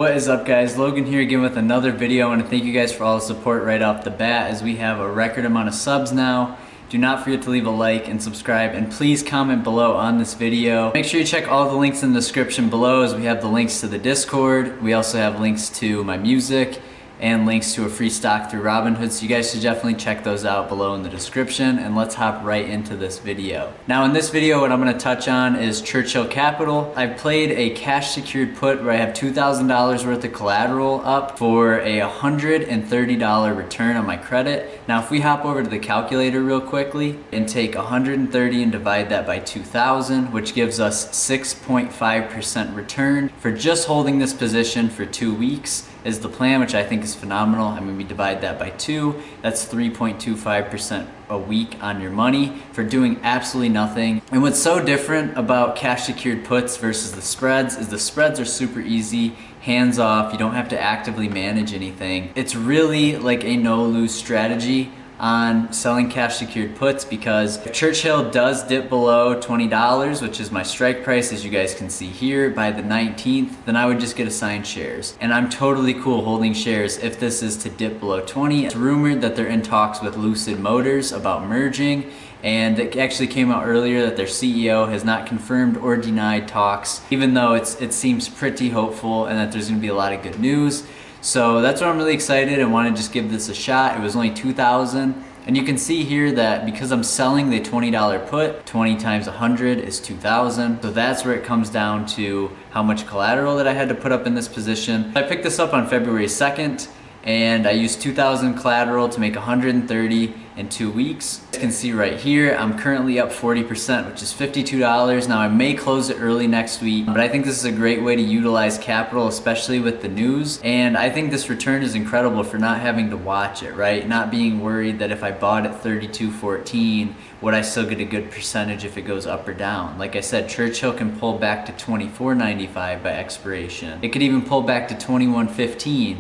What is up, guys? Logan here again with another video. I want to thank you guys for all the support right off the bat as we have a record amount of subs now. Do not forget to leave a like and subscribe, and please comment below on this video. Make sure you check all the links in the description below as we have the links to the Discord. We also have links to my music and links to a free stock through Robinhood, so you guys should definitely check those out below in the description. And let's hop right into this video. Now in this video, what I'm going to touch on is Churchill Capital. I've played a cash secured put where I have $2,000 worth of collateral up for a $130 return on my credit. Now if we hop over to the calculator real quickly and take 130 and divide that by 2,000, which gives us 6.5% return for just holding this position for 2 weeks is the plan, which I think is phenomenal. I mean, we divide that by 2, that's 3.25% a week on your money for doing absolutely nothing. And what's so different about cash secured puts versus the spreads is the spreads are super easy, hands off, you don't have to actively manage anything. It's really like a no-lose strategy on selling cash secured puts, because if Churchill does dip below $20, which is my strike price as you guys can see here, by the 19th, then I would just get assigned shares. And I'm totally cool holding shares if this is to dip below 20. It's rumored that they're in talks with Lucid Motors about merging, and it actually came out earlier that their CEO has not confirmed or denied talks, even though it seems pretty hopeful and that there's going to be a lot of good news. So that's why I'm really excited and want to just give this a shot. It was only $2,000, and you can see here that because I'm selling the $20 put, 20 times 100 is 2,000. So that's where it comes down to how much collateral that I had to put up in this position. I picked this up on February 2nd, and I used 2,000 collateral to make 130 in 2 weeks. As you can see right here, I'm currently up 40%, which is $52. Now I may close it early next week, but I think this is a great way to utilize capital, especially with the news. And I think this return is incredible for not having to watch it, right? Not being worried that if I bought at 32.14, would I still get a good percentage if it goes up or down? Like I said, Churchill can pull back to 24.95 by expiration. It could even pull back to 21.15,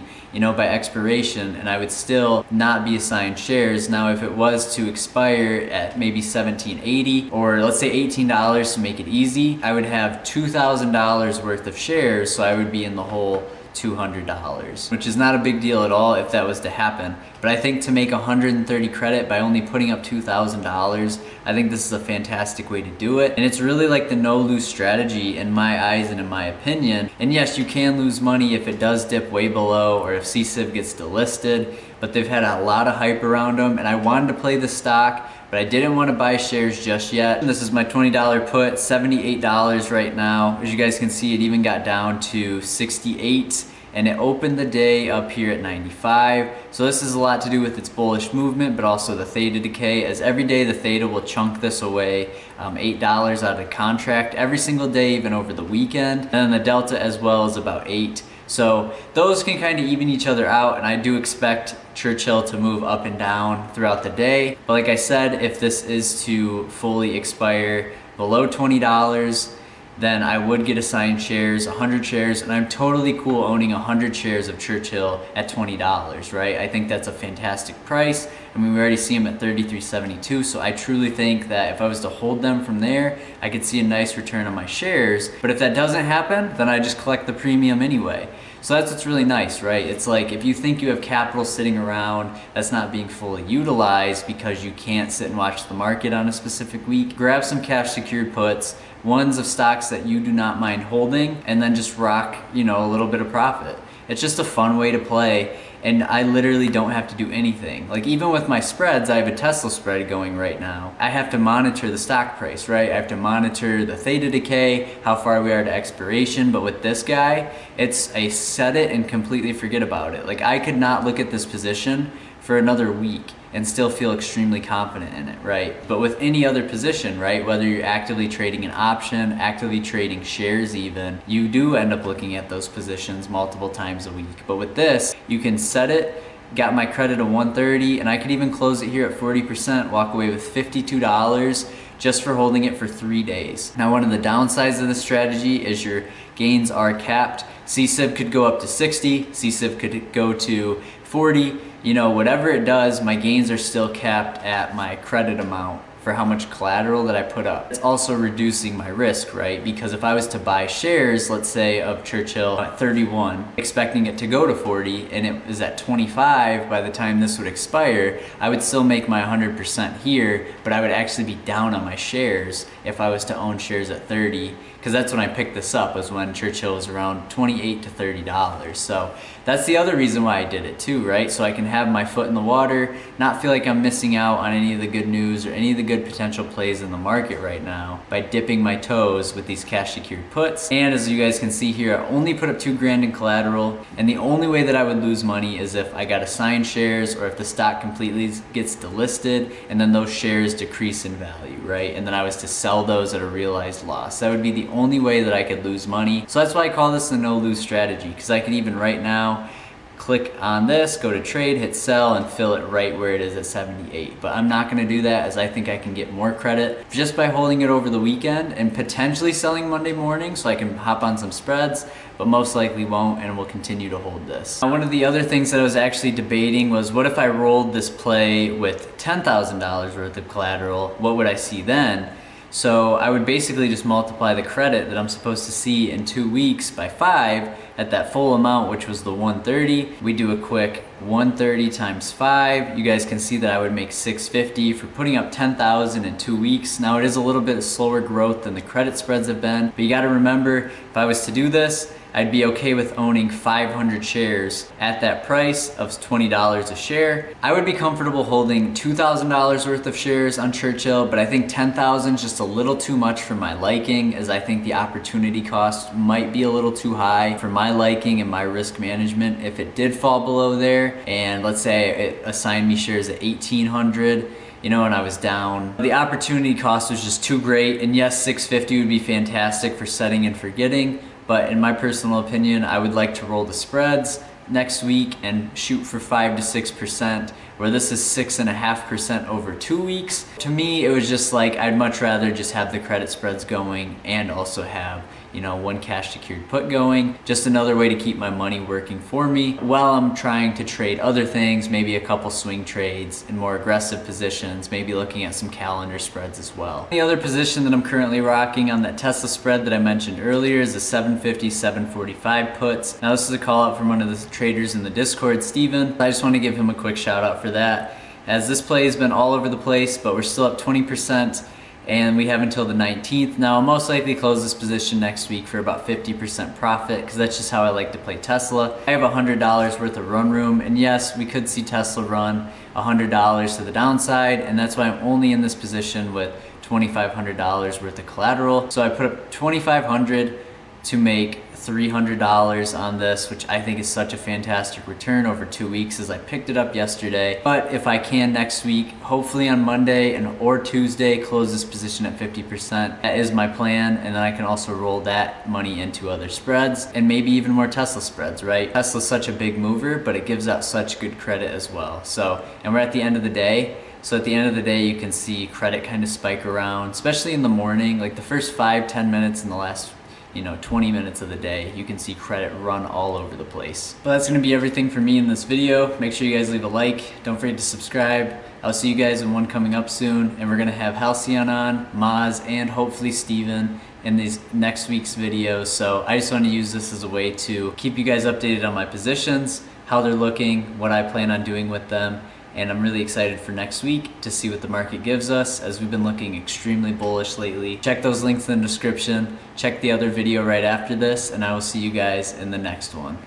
by expiration, and I would still not be assigned shares. Now if it was to expire at maybe $17.80, or let's say $18 to make it easy, I would have $2,000 worth of shares, so I would be in the whole $200, which is not a big deal at all if that was to happen. But I think to make 130 credit by only putting up $2,000, I think this is a fantastic way to do it. And it's really like the no-lose strategy in my eyes and in my opinion. And yes, you can lose money if it does dip way below or if CCIV gets delisted, but they've had a lot of hype around them, and I wanted to play the stock, but I didn't want to buy shares just yet. This is my $20 put, $78 right now. As you guys can see, it even got down to 68, and it opened the day up here at 95. So this is a lot to do with its bullish movement, but also the theta decay, as every day the theta will chunk this away, $8 out of the contract every single day, even over the weekend. And then the delta as well is about 8. So those can kind of even each other out, and I do expect Churchill to move up and down throughout the day. But like I said, if this is to fully expire below $20, then I would get assigned shares, 100 shares, and I'm totally cool owning 100 shares of Churchill at $20, right? I think that's a fantastic price. I mean, we already see them at $33.72, so I truly think that if I was to hold them from there, I could see a nice return on my shares. But if that doesn't happen, then I just collect the premium anyway. So that's what's really nice, right? It's like if you think you have capital sitting around that's not being fully utilized because you can't sit and watch the market on a specific week, grab some cash secured puts, ones of stocks that you do not mind holding, and then just rock, a little bit of profit. It's just a fun way to play, and I literally don't have to do anything. Like even with my spreads, I have a Tesla spread going right now. I have to monitor the stock price, right? I have to monitor the theta decay, how far we are to expiration. But with this guy, it's a set it and completely forget about it. Like I could not look at this position for another week and still feel extremely confident in it, right? But with any other position, right, whether you're actively trading an option, actively trading shares even, you do end up looking at those positions multiple times a week. But with this, you can set it, got my credit of 130, and I could even close it here at 40%, walk away with $52 just for holding it for 3 days. Now, one of the downsides of this strategy is your gains are capped. CCIV could go up to 60, CCIV could go to 40, whatever it does, my gains are still capped at my credit amount for how much collateral that I put up. It's also reducing my risk, right? Because if I was to buy shares, let's say of Churchill at 31, expecting it to go to 40, and it is at 25 by the time this would expire, I would still make my 100% here, but I would actually be down on my shares if I was to own shares at 30, because that's when I picked this up, was when Churchill was around $28 to $30. So that's the other reason why I did it too, right? So I can have my foot in the water, not feel like I'm missing out on any of the good news or any of the good potential plays in the market right now by dipping my toes with these cash secured puts. And as you guys can see here, I only put up $2,000 in collateral, and the only way that I would lose money is if I got assigned shares or if the stock completely gets delisted and then those shares decrease in value, right? And then I was to sell those at a realized loss. That would be the only way that I could lose money. So that's why I call this the no-lose strategy, because I can even right now click on this, go to trade, hit sell, and fill it right where it is at 78. But I'm not gonna do that, as I think I can get more credit just by holding it over the weekend and potentially selling Monday morning so I can hop on some spreads, but most likely won't, and will continue to hold this. Now, one of the other things that I was actually debating was, what if I rolled this play with $10,000 worth of collateral? What would I see then? So I would basically just multiply the credit that I'm supposed to see in 2 weeks by 5 at that full amount, which was the 130. We do a quick 130 times 5. You guys can see that I would make 650 for putting up 10,000 in 2 weeks. Now it is a little bit slower growth than the credit spreads have been, but you gotta remember, if I was to do this, I'd be okay with owning 500 shares at that price of $20 a share. I would be comfortable holding $2,000 worth of shares on Churchill, but I think 10,000 is just a little too much for my liking, as I think the opportunity cost might be a little too high for my liking and my risk management. If it did fall below there, and let's say it assigned me shares at 1,800, and I was down, the opportunity cost was just too great. And yes, 650 would be fantastic for setting and forgetting, but in my personal opinion, I would like to roll the spreads next week and shoot for 5 to 6%, where this is 6.5% over 2 weeks. To me, it was just like, I'd much rather just have the credit spreads going and also have, one cash secured put going. Just another way to keep my money working for me while I'm trying to trade other things, maybe a couple swing trades in more aggressive positions, maybe looking at some calendar spreads as well. The other position that I'm currently rocking on that Tesla spread that I mentioned earlier is the 750, 745 puts. Now this is a call out from one of the traders in the Discord, Steven. I just want to give him a quick shout out for that, as this play has been all over the place, but we're still up 20%. And we have until the 19th. Now I'll most likely close this position next week for about 50% profit, because that's just how I like to play Tesla. I have $100 worth of run room, and yes, we could see Tesla run $100 to the downside, and that's why I'm only in this position with $2,500 worth of collateral. So I put up $2,500 to make $300 on this, which I think is such a fantastic return over 2 weeks, as I picked it up yesterday. But if I can next week, hopefully on Monday or Tuesday, close this position at 50%. That is my plan, and then I can also roll that money into other spreads and maybe even more Tesla spreads, right? Tesla's such a big mover, but it gives out such good credit as well. So, and we're at the end of the day. So at the end of the day, you can see credit kind of spike around, especially in the morning, like the first 5-10 minutes in the last 20 minutes of the day, you can see credit run all over the place. But that's gonna be everything for me in this video. Make sure you guys leave a like. Don't forget to subscribe. I'll see you guys in one coming up soon, and we're gonna have Halcyon on, Maz, and hopefully Steven in these next week's videos. So I just want to use this as a way to keep you guys updated on my positions, how they're looking, what I plan on doing with them. And I'm really excited for next week to see what the market gives us, as we've been looking extremely bullish lately. Check those links in the description. Check the other video right after this, and I will see you guys in the next one.